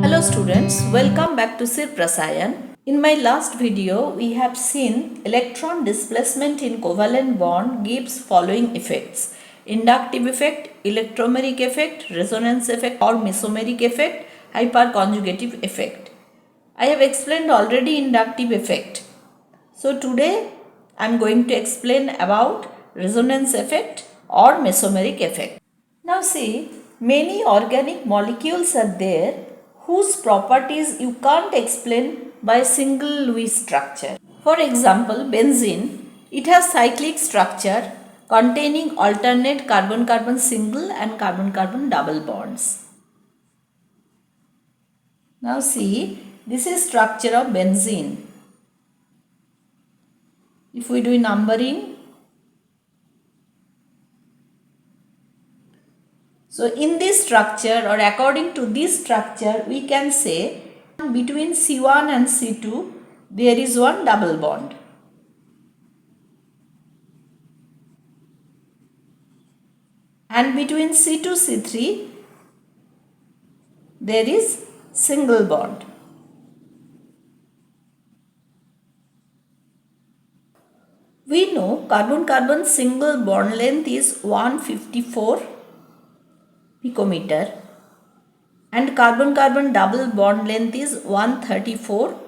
Hello students, welcome back to Sir Rasayan. In my last video, we have seen electron displacement in covalent bond gives following effects: inductive effect, electromeric effect, resonance effect or mesomeric effect, hyperconjugative effect. I have explained already inductive effect. So today I am going to explain about resonance effect or mesomeric effect. Now see, many organic molecules are there whose properties you can't explain by a single Lewis structure. For example, benzene, it has cyclic structure containing alternate carbon-carbon single and carbon-carbon double bonds. Now see, this is structure of benzene. If we do numbering, so in this structure or according to this structure, we can say between C1 and C2 there is one double bond. And between C2 C3 there is single bond. We know carbon-carbon single bond length is 154 picometer and carbon-carbon double bond length is 134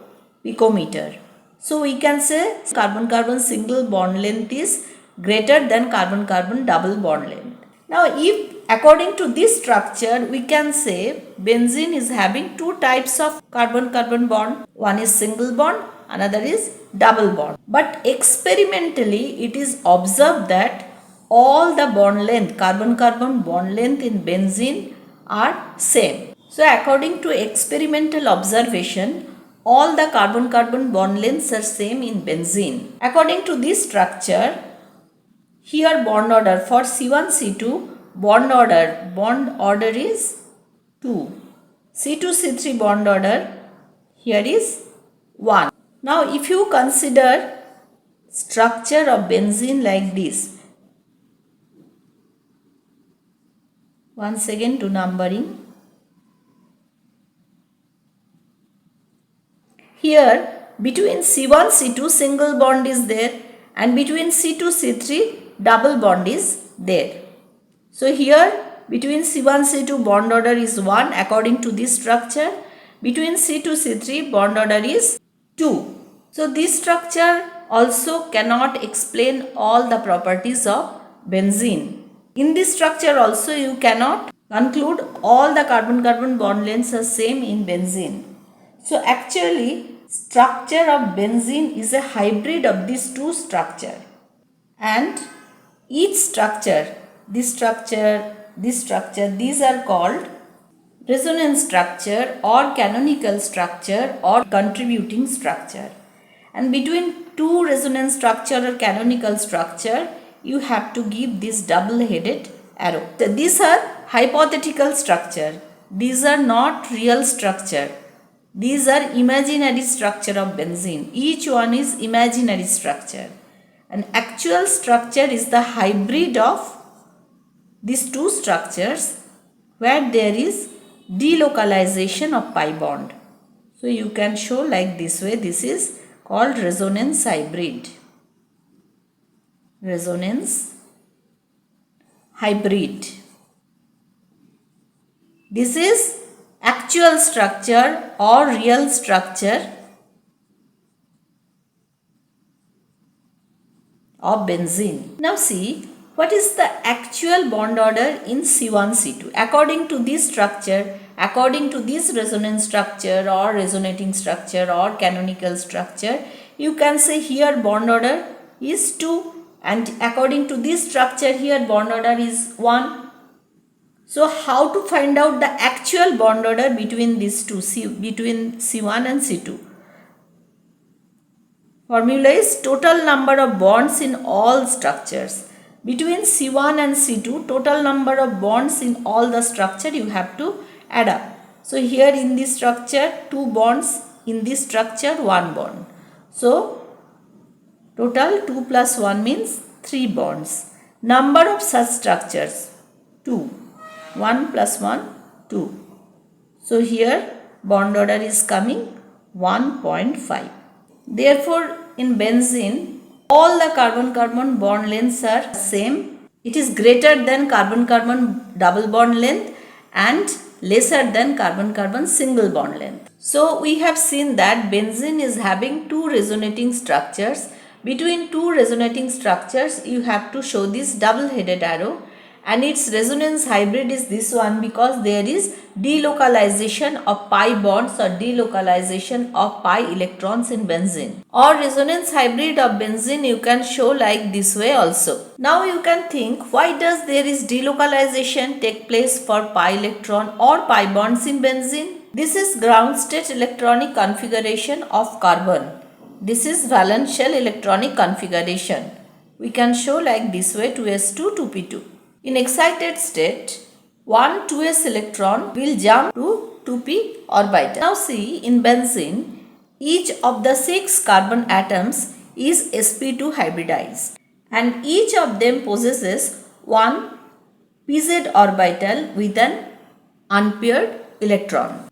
picometer. So we can say carbon-carbon single bond length is greater than carbon-carbon double bond length. Now if according to this structure we can say benzene is having two types of carbon-carbon bond. One is single bond, another is double bond. But experimentally it is observed that all the bond length, carbon-carbon bond length in benzene are same. So according to experimental observation, all the carbon-carbon bond lengths are same in benzene. According to this structure, here bond order for C1, C2, bond order is 2. C2, C3 bond order here is 1. Now if you consider structure of benzene like this, once again to numbering. Here between C1 C2 single bond is there and between C2 C3 double bond is there. So here between C1 C2 bond order is 1 according to this structure. Between C2 C3 bond order is 2. So this structure also cannot explain all the properties of benzene. In this structure also you cannot conclude all the carbon-carbon bond lengths are same in benzene. So actually structure of benzene is a hybrid of these two structures. And each structure, this structure, these are called resonance structure or canonical structure or contributing structure. And between two resonance structure or canonical structure, you have to give this double-headed arrow. So these are hypothetical structure. These are not real structure. These are imaginary structure of benzene. Each one is imaginary structure. An actual structure is the hybrid of these two structures where there is delocalization of pi bond. So you can show like this way. This is called resonance hybrid. Resonance hybrid. This is actual structure or real structure of benzene. Now see, what is the actual bond order in C1, C2? According to this structure, according to this resonance structure or resonating structure or canonical structure, you can say here bond order is 2 and according to this structure here bond order is 1. So how to find out the actual bond order between these two, between C1 and C2? Formula is total number of bonds in all structures. Between C1 and C2, total number of bonds in all the structure you have to add up. So here in this structure 2 bonds, in this structure 1 bond. So total 2 plus 1 means 3 bonds. Number of such structures 2. 1 plus 1, 2. So here bond order is coming 1.5. Therefore, in benzene, all the carbon-carbon bond lengths are same. It is greater than carbon-carbon double bond length and lesser than carbon-carbon single bond length. So, we have seen that benzene is having two resonating structures. Between two resonating structures, you have to show this double-headed arrow, and its resonance hybrid is this one because there is delocalization of pi bonds or delocalization of pi electrons in benzene. Or resonance hybrid of benzene you can show like this way also. Now you can think, why does there is delocalization take place for pi electron or pi bonds in benzene? This is ground state electronic configuration of carbon. This is valence shell electronic configuration. We can show like this way, 2s2, 2p2. In excited state, one 2s electron will jump to 2p orbital. Now see, in benzene, each of the 6 carbon atoms is sp2 hybridized, and each of them possesses one pz orbital with an unpaired electron.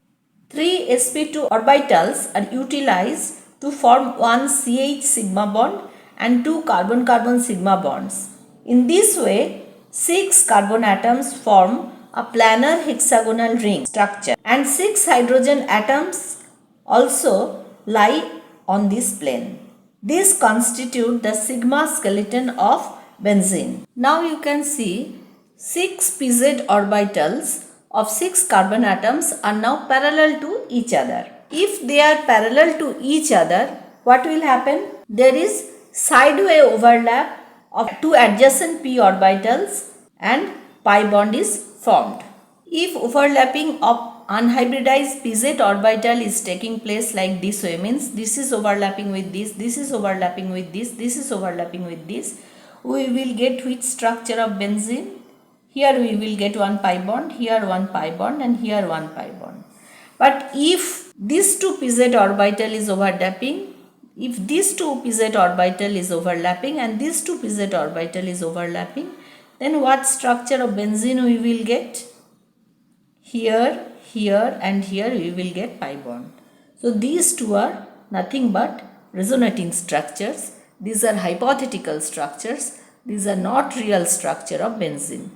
3 sp2 orbitals are utilized to form one CH sigma bond and 2 carbon-carbon sigma bonds. In this way, 6 carbon atoms form a planar hexagonal ring structure, and 6 hydrogen atoms also lie on this plane. These constitute the sigma skeleton of benzene. Now you can see 6 pz orbitals of 6 carbon atoms are now parallel to each other. If they are parallel to each other, what will happen? There is sideway overlap of 2 adjacent p orbitals and pi bond is formed. If overlapping of unhybridized pz orbital is taking place like this way, means this is overlapping with this, this is overlapping with this, this is overlapping with this, we will get which structure of benzene? Here we will get one pi bond, here one pi bond, and here one pi bond. But if this 2 pz orbital is overlapping, if this 2 pz orbital is overlapping and this 2 pz orbital is overlapping, then what structure of benzene we will get? Here, here and here we will get pi bond. So these two are nothing but resonating structures. These are hypothetical structures. These are not real structure of benzene.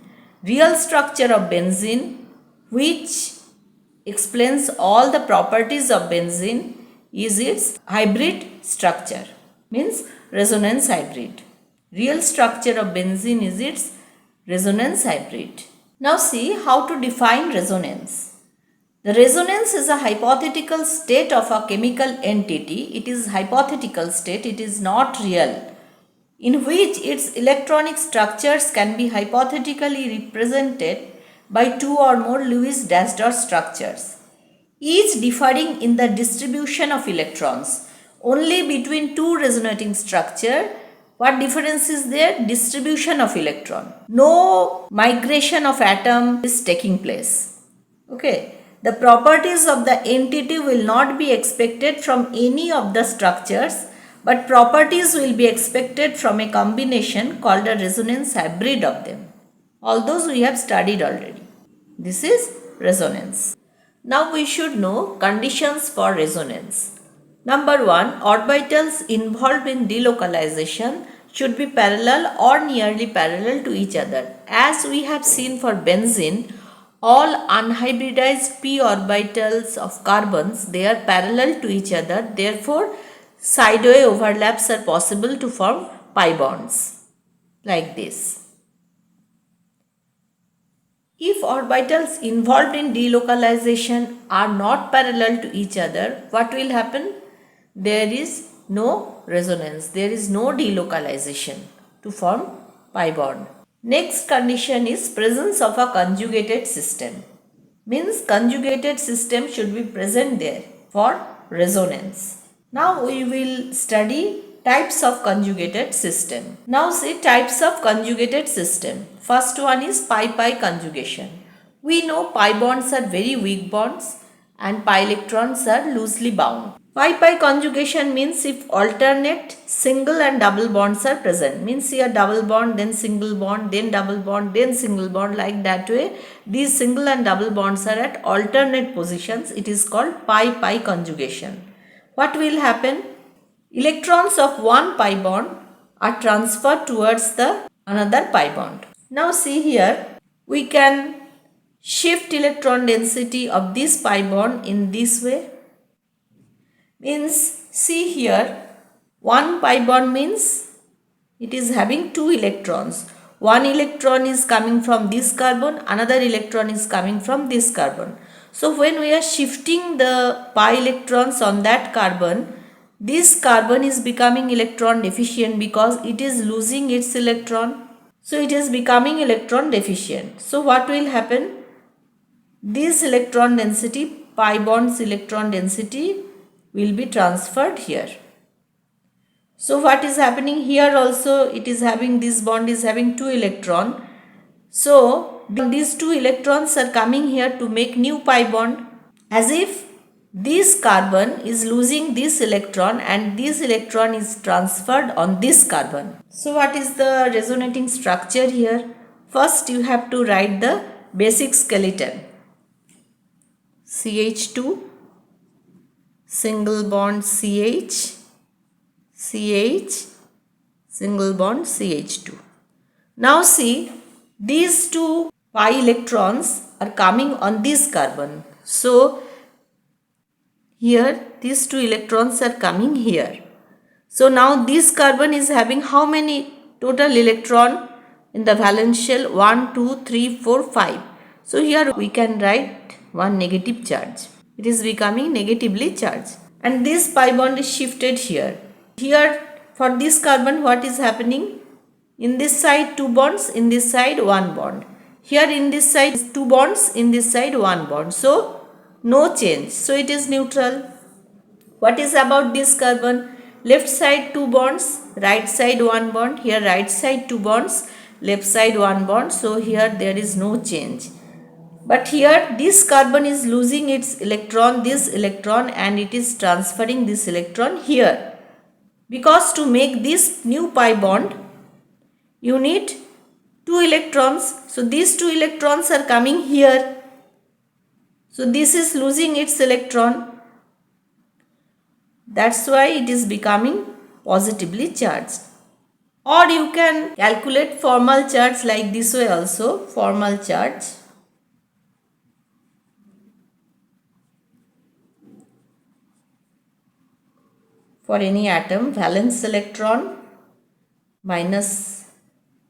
Real structure of benzene, which explains all the properties of benzene, is its hybrid structure, means resonance hybrid. Real structure of benzene is its resonance hybrid. Now see how to define resonance. The resonance is a hypothetical state of a chemical entity. It is hypothetical state, it is not real, in which its electronic structures can be hypothetically represented by 2 or more Lewis dash dot structures, each differing in the distribution of electrons. Only between two resonating structure, what difference is there? Distribution of electron. No migration of atom is taking place. Okay. The properties of the entity will not be expected from any of the structures, but properties will be expected from a combination called a resonance hybrid of them. All those we have studied already. This is resonance. Now we should know conditions for resonance. Number 1, orbitals involved in delocalization should be parallel or nearly parallel to each other. As we have seen for benzene, all unhybridized p orbitals of carbons, they are parallel to each other. Therefore, sideway overlaps are possible to form pi bonds like this. If orbitals involved in delocalization are not parallel to each other, what will happen? There is no resonance, there is no delocalization to form pi bond. Next condition is presence of a conjugated system. Means conjugated system should be present there for resonance. Now we will study types of conjugated system. Now see types of conjugated system. First one is pi-pi conjugation. We know pi bonds are very weak bonds and pi electrons are loosely bound. Pi conjugation means if alternate single and double bonds are present. Means here double bond, then single bond, then double bond, then single bond, like that way. These single and double bonds are at alternate positions. It is called pi conjugation. What will happen? Electrons of one pi bond are transferred towards the another pi bond. Now see here, we can shift electron density of this pi bond in this way. Means see here, one pi bond means it is having two electrons. One electron is coming from this carbon, another electron is coming from this carbon. So when we are shifting the pi electrons on that carbon, this carbon is becoming electron deficient because it is losing its electron. So it is becoming electron deficient. So what will happen? This electron density, pi bond's electron density, will be transferred here. So what is happening here also, it is having, this bond is having two electrons. So these two electrons are coming here to make new pi bond, as if this carbon is losing this electron and this electron is transferred on this carbon. So what is the resonating structure here? First you have to write the basic skeleton. CH2, single bond CH, CH, single bond CH2. Now see, these two pi electrons are coming on this carbon. So here these two electrons are coming here. So now this carbon is having how many total electron in the valence shell? 1, 2, 3, 4, 5. So here we can write one negative charge. It is becoming negatively charged. And this pi bond is shifted here. Here for this carbon what is happening? In this side 2 bonds, in this side 1 bond. Here in this side 2 bonds, in this side 1 bond. So no change. So it is neutral. What is about this carbon? Left side 2 bonds, right side 1 bond. Here right side 2 bonds, left side 1 bond. So here there is no change. But here this carbon is losing its electron, this electron, and it is transferring this electron here. Because to make this new pi bond, you need 2 electrons. So these 2 electrons are coming here. So this is losing its electron. That's why it is becoming positively charged. Or you can calculate formal charge like this way also, formal charge. For any atom, valence electron minus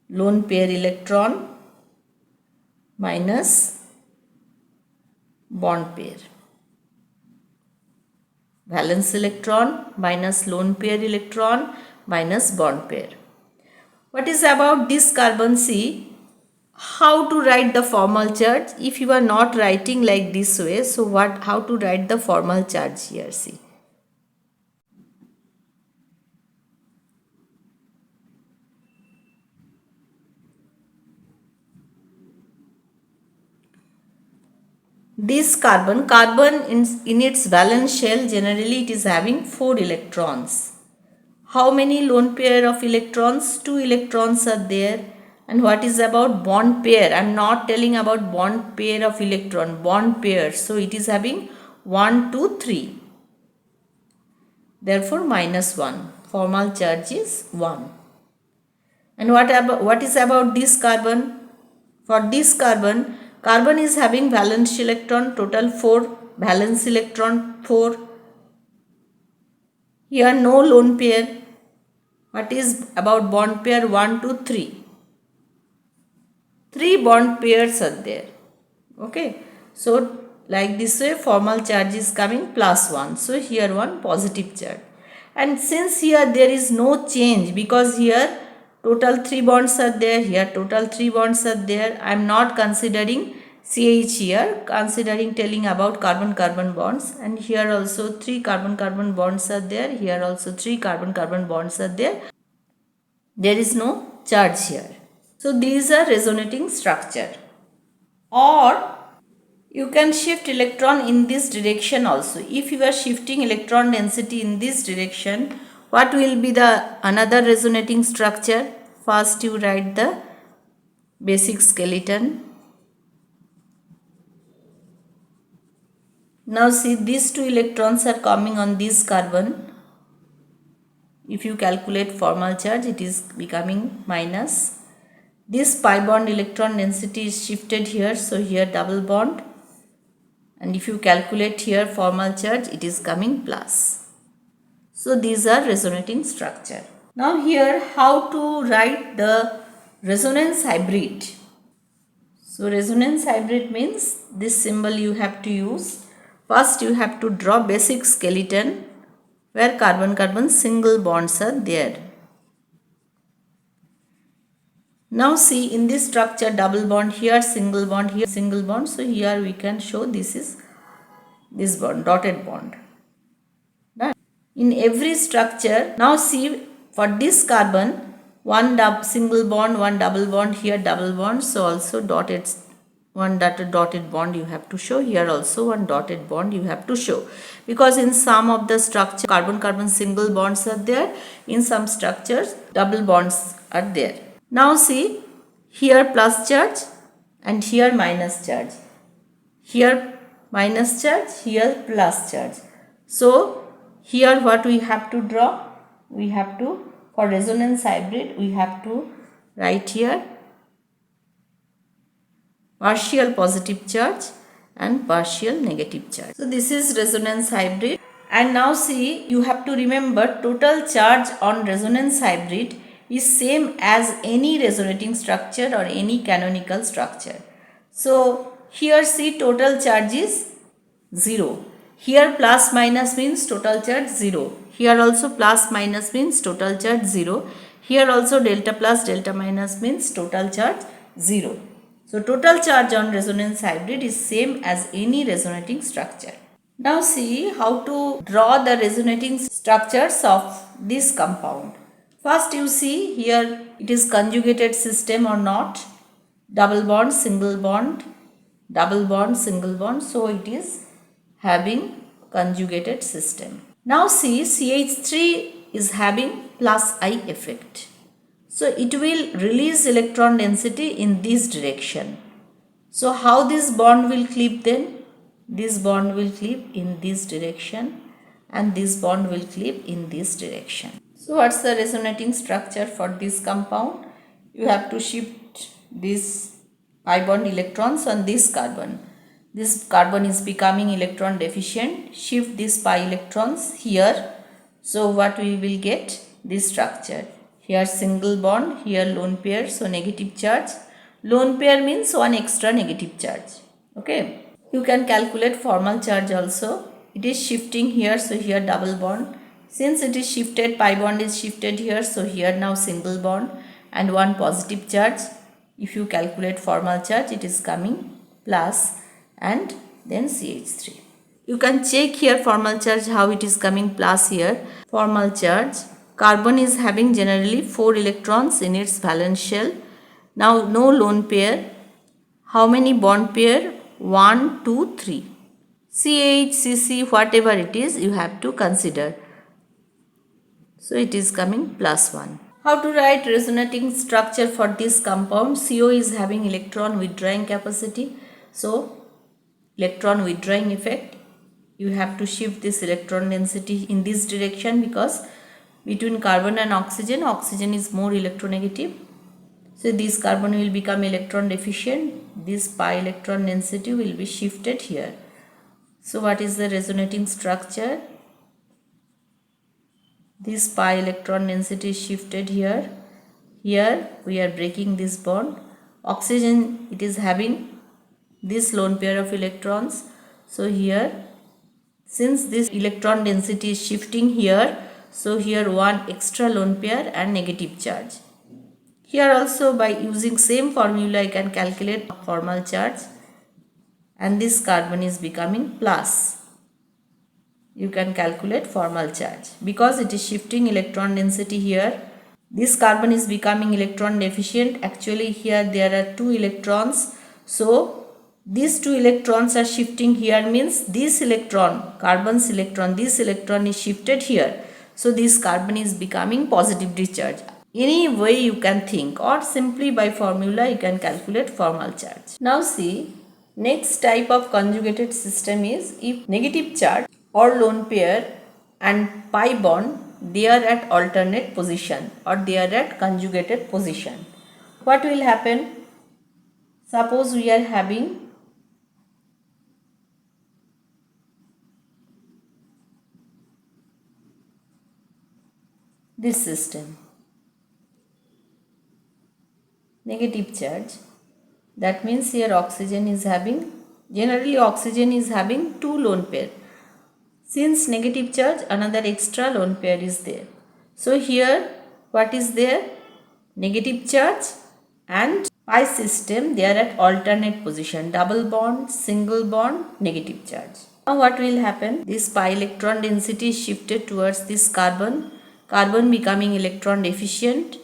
lone pair electron minus bond pair. Valence electron minus lone pair electron minus bond pair. What is about this carbon? See how to write the formal charge. If you are not writing like this way, so how to write the formal charge here? See. This carbon in its valence shell, generally it is having 4 electrons. How many lone pair of electrons? 2 electrons are there. And what is about bond pair? I am not telling about bond pair of electron, bond pair. So it is having 1, 2, 3. Therefore minus 1. Formal charge is 1. And what is about this carbon? For this carbon is having valence electron, total 4, valence electron 4. Here no lone pair. What is about bond pair? 1, 2, 3. 3 bond pairs are there. Okay. So like this way formal charge is coming plus 1. So here one positive charge. And since here there is no change, because here total 3 bonds are there, here total 3 bonds are there. I am not considering CH here, considering telling about carbon-carbon bonds, and here also 3 carbon-carbon bonds are there, here also 3 carbon-carbon bonds are there. There is no charge here. So these are resonating structure. Or You can shift electron in this direction also. If you are shifting electron density in this direction, what will be the another resonating structure? First you write the basic skeleton. Now see, these two electrons are coming on this carbon. If you calculate formal charge, it is becoming minus. This pi bond electron density is shifted here, so here double bond. And if you calculate here formal charge, it is coming plus. So these are resonating structure. Now here how to write the resonance hybrid. So resonance hybrid means this symbol you have to use. First you have to draw basic skeleton where carbon-carbon single bonds are there. Now see, in this structure double bond, here single bond, here single bond. So here we can show this is this bond, dotted bond. Done. In every structure, now see, for this carbon, one single bond, one double bond, here double bond. So also one dotted bond you have to show. Here also one dotted bond you have to show. Because in some of the structure, carbon-carbon single bonds are there. In some structures, double bonds are there. Now see, here plus charge and here minus charge. Here minus charge, here plus charge. So here what we have to draw? We have to, for resonance hybrid, we have to write here partial positive charge and partial negative charge. So this is resonance hybrid. And now see, you have to remember total charge on resonance hybrid is same as any resonating structure or any canonical structure. So here see, total charge is 0. Here plus minus means total charge 0. Here also plus minus means total charge 0. Here also delta plus delta minus means total charge 0. So total charge on resonance hybrid is same as any resonating structure. Now see how to draw the resonating structures of this compound. First you see here it is conjugated system or not. Double bond, single bond, double bond, single bond. So it is having conjugated system. Now see, CH3 is having plus I effect. So it will release electron density in this direction. So how this bond will clip then? This bond will clip in this direction and this bond will clip in this direction. So what's the resonating structure for this compound? You have to shift these pi bond electrons on this carbon. This carbon is becoming electron deficient. Shift these pi electrons here. So what we will get? This structure. Here single bond, here lone pair, so negative charge. Lone pair means one extra negative charge. Okay. You can calculate formal charge also. It is shifting here, so here double bond. Since it is shifted, pi bond is shifted here, so here now single bond and one positive charge. If you calculate formal charge, it is coming plus and then CH3. You can check here formal charge how it is coming plus here. Formal charge, carbon is having generally 4 electrons in its valence shell. Now no lone pair. How many bond pair? 1, 2, 3. CH, CC, whatever it is, you have to consider. So it is coming plus 1. How to write resonating structure for this compound? CO is having electron withdrawing capacity. So electron withdrawing effect. You have to shift this electron density in this direction because between carbon and oxygen, oxygen is more electronegative. So this carbon will become electron deficient. This pi electron density will be shifted here. So what is the resonating structure? This pi electron density is shifted here. Here we are breaking this bond. Oxygen, it is having this lone pair of electrons. So here, since this electron density is shifting here, so here one extra lone pair and negative charge. Here also by using same formula I can calculate formal charge and this carbon is becoming plus. You can calculate formal charge because it is shifting electron density here. This carbon is becoming electron deficient. Actually here there are 2 electrons. So these two electrons are shifting here, means this electron, carbon's electron, this electron is shifted here. So this carbon is becoming positively charged. Any way you can think, or simply by formula you can calculate formal charge. Now see, next type of conjugated system is if negative charge or lone pair and pi bond, they are at alternate position or they are at conjugated position. What will happen? Suppose we are having this system, negative charge, that means here oxygen is having, generally oxygen is having two lone pair. Since negative charge, another extra lone pair is there. So here what is there? Negative charge and pi system, they are at alternate position, double bond, single bond, negative charge. Now what will happen? This pi electron density is shifted towards this carbon, carbon becoming electron deficient.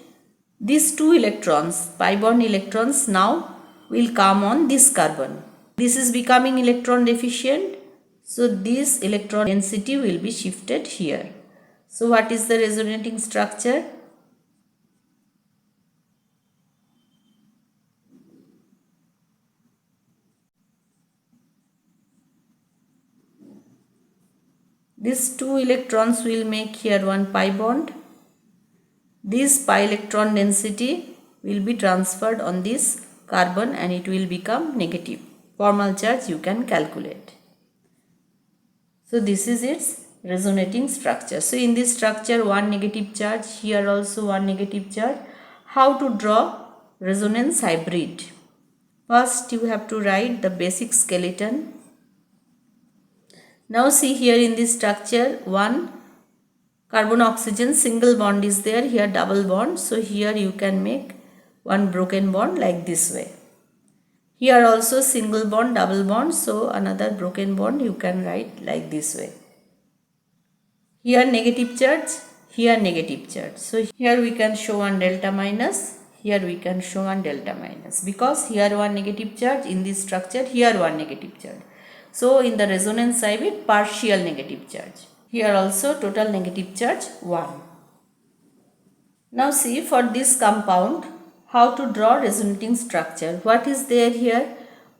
These two electrons, pi bond electrons, now will come on this carbon. This is becoming electron deficient. So this electron density will be shifted here. So what is the resonating structure? These two electrons will make here one pi bond. This pi electron density will be transferred on this carbon and it will become negative. Formal charge you can calculate. So this is its resonating structure. So in this structure one negative charge, here also one negative charge. How to draw resonance hybrid? First you have to write the basic skeleton. Now see here in this structure, one carbon oxygen single bond is there, here double bond. So here you can make one broken bond like this way. Here also single bond, double bond, so another broken bond you can write like this way. Here negative charge, here negative charge. So here we can show one delta minus, here we can show one delta minus, because here one negative charge, in this structure here one negative charge. So in the resonance side, partial negative charge. Here also total negative charge 1. Now see, for this compound, how to draw resonating structure. What is there here?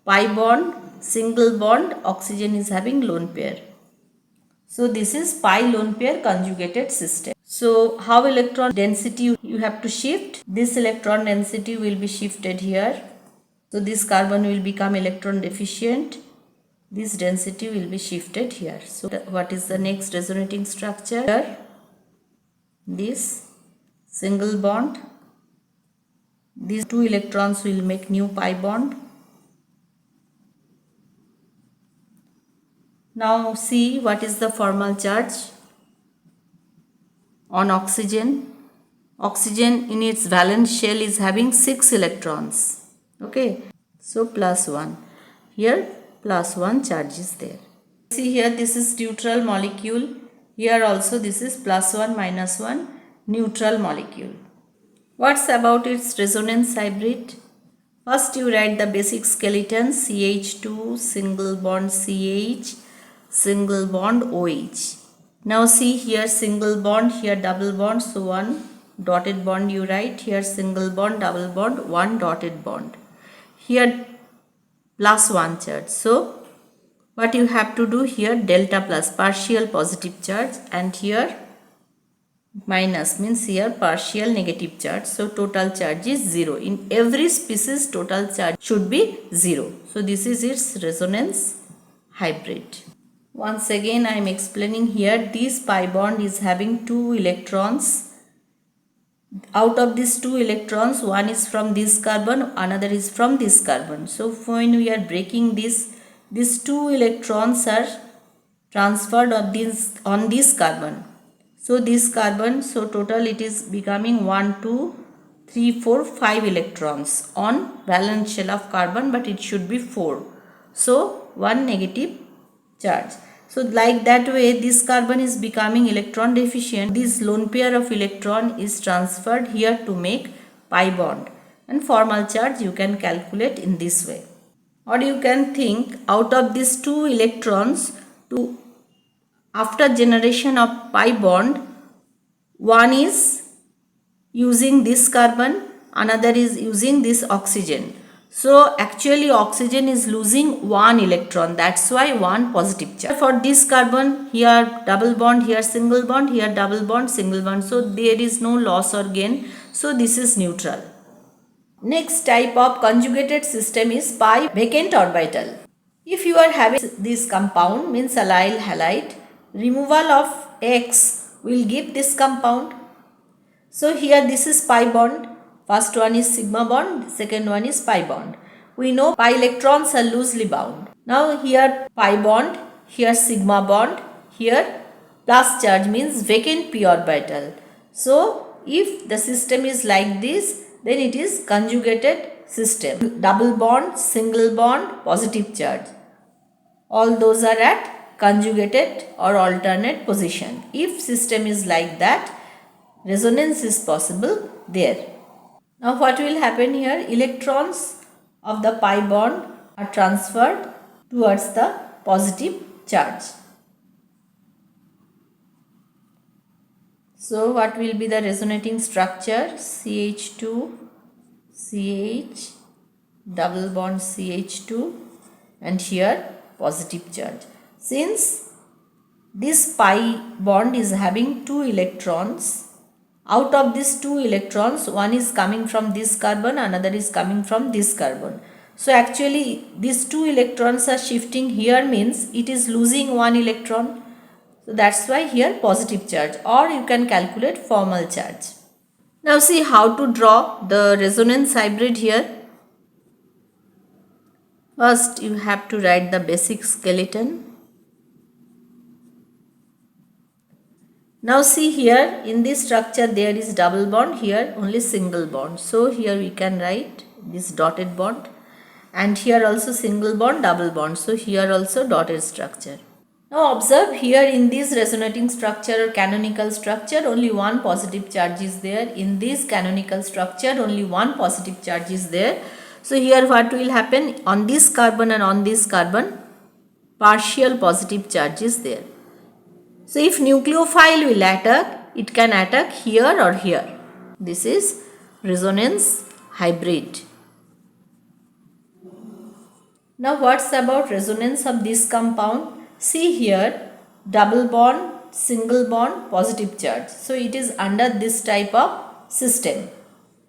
Pi bond, single bond, oxygen is having lone pair. So this is pi lone pair conjugated system. So how electron density you have to shift? This electron density will be shifted here. So this carbon will become electron deficient. This density will be shifted here. So what is the next resonating structure? Here, this single bond. These two electrons will make new pi bond. Now see what is the formal charge on oxygen. Oxygen in its valence shell is having 6 electrons. Okay, so plus 1. Here plus 1 charge is there. See here, this is neutral molecule. Here also this is plus 1 minus 1 neutral molecule. What's about its resonance hybrid? First you write the basic skeleton, CH2 single bond CH single bond OH. Now see here single bond, here double bond, so one dotted bond you write, here single bond, double bond, one dotted bond. Here plus 1 charge. So what you have to do here, delta plus partial positive charge, and here minus means here partial negative charge. So total charge is 0. In every species total charge should be 0. So this is its resonance hybrid. Once again I am explaining here, this pi bond is having 2 electrons. Out of these 2 electrons, one is from this carbon, another is from this carbon. So when we are breaking this, these 2 electrons are transferred on this carbon. So this carbon, so total it is becoming 1, 2, 3, 4, 5 electrons on valence shell of carbon, but it should be 4. So 1 negative charge. So like that way this carbon is becoming electron deficient. This lone pair of electron is transferred here to make pi bond, and formal charge you can calculate in this way. Or you can think, out of these two electrons, after generation of pi bond, one is using this carbon, another is using this oxygen. So actually oxygen is losing one electron, that's why one positive charge. For this carbon, here double bond, here single bond, here double bond, single bond. So there is no loss or gain. So this is neutral. Next type of conjugated system is pi vacant orbital. If you are having this compound, means allyl halide, removal of X will give this compound. So here this is pi bond. First one is sigma bond, second one is pi bond. We know pi electrons are loosely bound. Now here pi bond, here sigma bond, here plus charge means vacant p orbital. So if the system is like this, then it is conjugated system. Double bond, single bond, positive charge. All those are at conjugated or alternate position. If system is like that, resonance is possible there. Now what will happen here? Electrons of the pi bond are transferred towards the positive charge. So what will be the resonating structure? CH2, CH, double bond CH2, and here positive charge. Since this pi bond is having two electrons, out of these two electrons, one is coming from this carbon, another is coming from this carbon. So actually these two electrons are shifting here, means it is losing one electron. So that's why here positive charge, or you can calculate formal charge. Now see how to draw the resonance hybrid here. First you have to write the basic skeleton. Now see here in this structure there is double bond, here only single bond. So here we can write this dotted bond, and here also single bond, double bond. So here also dotted structure. Now observe here in this resonating structure or canonical structure, only one positive charge is there. In this canonical structure only one positive charge is there. So here what will happen? On this carbon and on this carbon, partial positive charge is there. So if nucleophile will attack, it can attack here or here. This is resonance hybrid. Now what's about resonance of this compound? See here, double bond, single bond, positive charge. So it is under this type of system.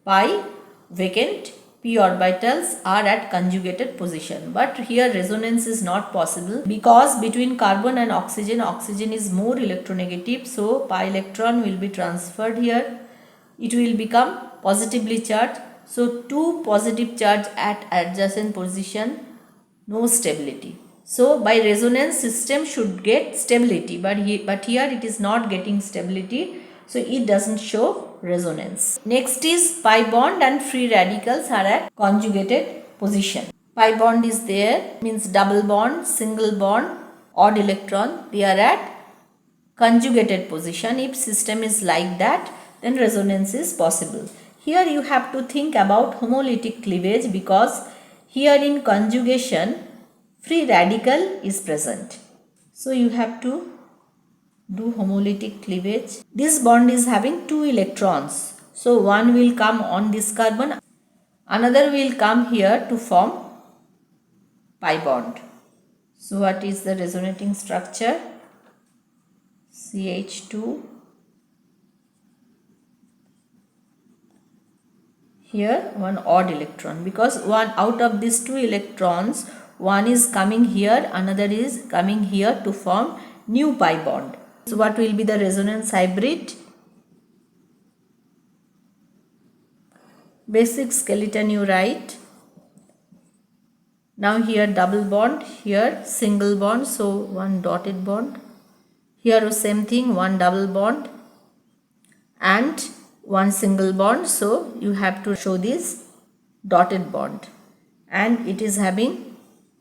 Pi vacant p orbitals are at conjugated position. But here resonance is not possible because between carbon and oxygen, oxygen is more electronegative. So pi electron will be transferred here. It will become positively charged. So two positive charge at adjacent position, no stability. So by resonance system should get stability, but here it is not getting stability, so it doesn't show resonance. Next is pi bond and free radicals are at conjugated position. Pi bond is there, means double bond, single bond, odd electron, they are at conjugated position. If system is like that, then resonance is possible. Here you have to think about homolytic cleavage, because here in conjugation free radical is present. So you have to do homolytic cleavage. This bond is having two electrons. So one will come on this carbon, another will come here to form pi bond. So what is the resonating structure? CH2. Here one odd electron, because one out of these two electrons, one is coming here, another is coming here to form new pi bond. So what will be the resonance hybrid? Basic skeleton you write. Now here double bond, here single bond, so one dotted bond. Here same thing, one double bond and one single bond, so you have to show this dotted bond, and it is having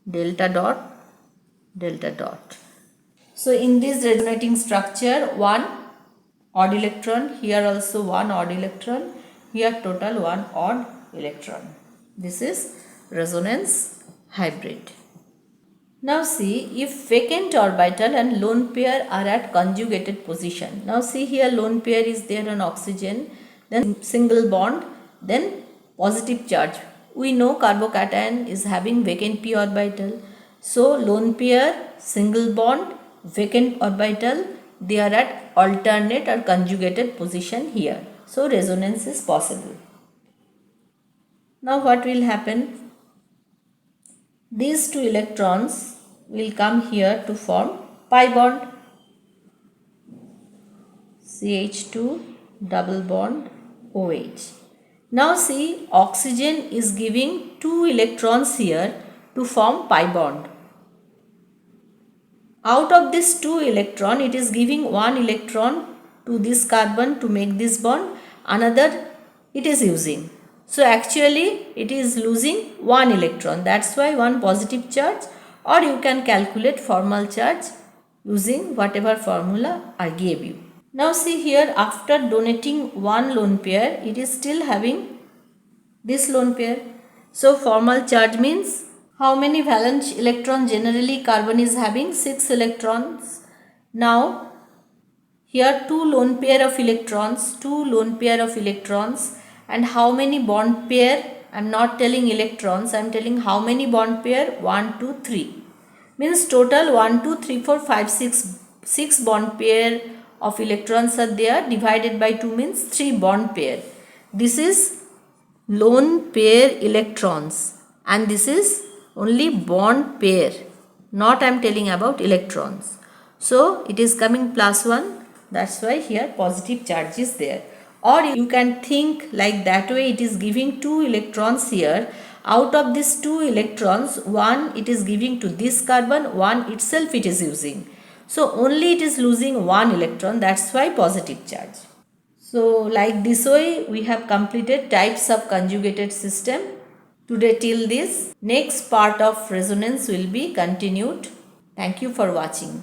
delta dot, delta dot. So in this resonating structure, one odd electron, here also one odd electron, here total one odd electron. This is resonance hybrid. Now see, if vacant orbital and lone pair are at conjugated position. Now see here, lone pair is there on oxygen, then single bond, then positive charge. We know carbocation is having vacant p orbital. So lone pair, single bond, vacant orbital, they are at alternate or conjugated position here. So resonance is possible. Now what will happen? These two electrons will come here to form pi bond. CH2 double bond OH. Now see, oxygen is giving 2 electrons here to form pi bond. Out of this 2 electron, it is giving 1 electron to this carbon to make this bond, another it is using. So actually it is losing 1 electron, that's why 1 positive charge, or you can calculate formal charge using whatever formula I gave you. Now see here, after donating 1 lone pair, it is still having this lone pair. So formal charge means how many valence electrons generally carbon is having? 6 electrons. Now here 2 lone pair of electrons, and how many bond pair? I am not telling electrons, I am telling how many bond pair? 1, 2, 3. Means total 1, 2, 3, 4, 5, 6 bond pair of electrons are there, divided by 2 means 3 bond pair. This is lone pair electrons and this is only bond pair, not I am telling about electrons. So it is coming +1, that's why here positive charge is there. Or you can think like that way, it is giving 2 electrons here. Out of these 2 electrons, 1 it is giving to this carbon, 1 itself it is using. So only it is losing 1 electron, that's why positive charge. So like this way we have completed types of conjugated system. Today till this. Next part of resonance will be continued. Thank you for watching.